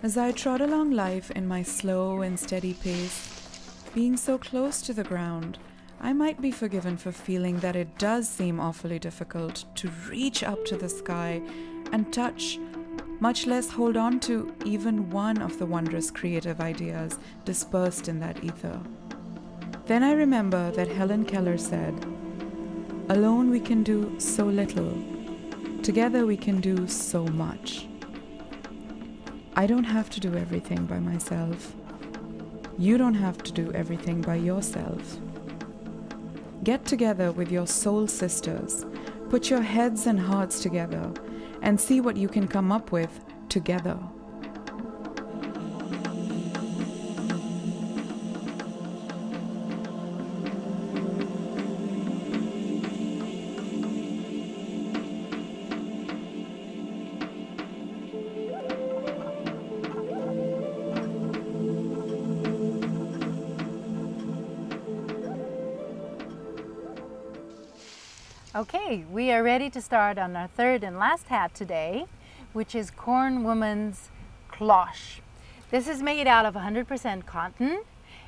As I trod along life in my slow and steady pace, being so close to the ground, I might be forgiven for feeling that it does seem awfully difficult to reach up to the sky and touch, much less hold on to even one of the wondrous creative ideas dispersed in that ether. Then I remember that Helen Keller said, "Alone we can do so little. Together we can do so much." I don't have to do everything by myself. You don't have to do everything by yourself. Get together with your soul sisters, put your heads and hearts together, and see what you can come up with together. Okay, we are ready to start on our third and last hat today, which is Corn Woman's Cloche. This is made out of 100% cotton,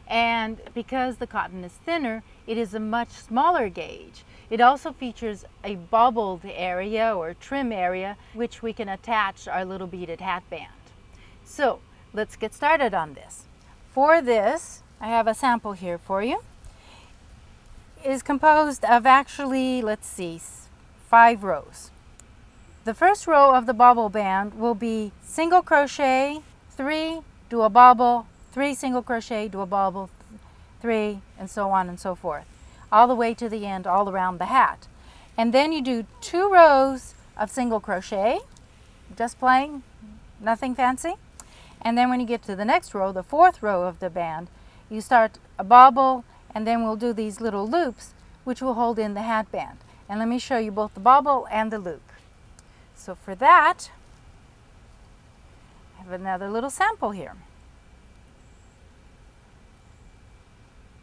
and because the cotton is thinner, it is a much smaller gauge. It also features a bobbled area or trim area, which we can attach our little beaded hatband. So let's get started on this. For this, I have a sample here for you. Is composed of actually, let's see, 5 rows. The first row of the bobble band will be single crochet, 3, do a bobble, 3 single crochet, do a bobble, 3, and so on and so forth, all the way to the end, all around the hat. And then you do 2 rows of single crochet, just plain, nothing fancy. And then when you get to the next row, the 4th row of the band, you start a bobble, and then we'll do these little loops which will hold in the hatband. And let me show you both the bobble and the loop. So for that, I have another little sample here.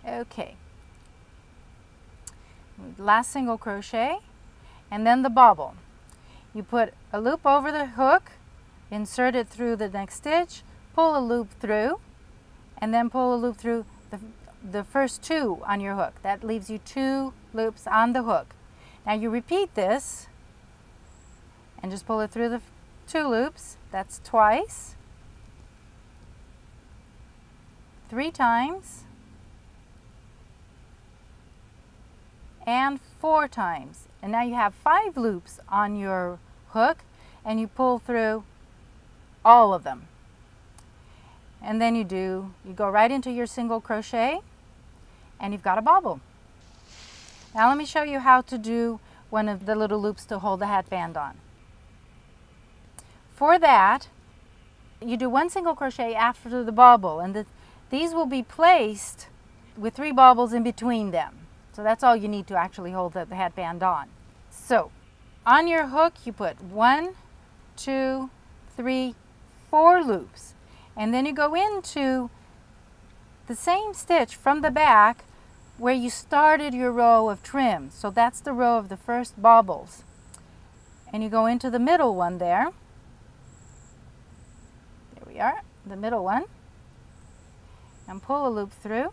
Okay. Last single crochet, and then the bobble. You put a loop over the hook, insert it through the next stitch, pull a loop through, and then pull a loop through the first 2 on your hook. That leaves you 2 loops on the hook. Now you repeat this and just pull it through the 2 loops. That's twice, 3 times, and 4 times. And now you have 5 loops on your hook, and you pull through all of them. And then you go right into your single crochet, and you've got a bobble. Now let me show you how to do one of the little loops to hold the hatband on. For that, you do 1 single crochet after the bobble, and these will be placed with 3 bobbles in between them. So that's all you need to actually hold the hatband on. So on your hook, you put 1, 2, 3, 4 loops, and then you go into the same stitch from the back where you started your row of trim. So that's the row of the first bobbles. And you go into the middle one there. There we are, the middle one. And pull a loop through.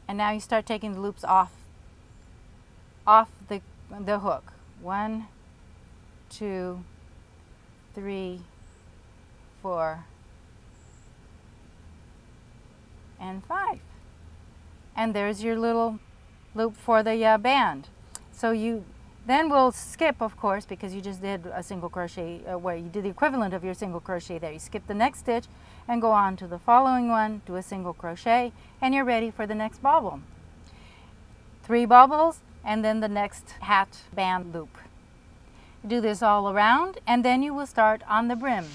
And now you start taking the loops off the hook. 1, 2, 3, 4, and 5. And there's your little loop for the band. So you then will skip, of course, because you just did a single crochet where you did the equivalent of your single crochet there. You skip the next stitch and go on to the following one, do a single crochet, and you're ready for the next bobble. 3 bobbles, and then the next hat band loop. Do this all around, and then you will start on the brim.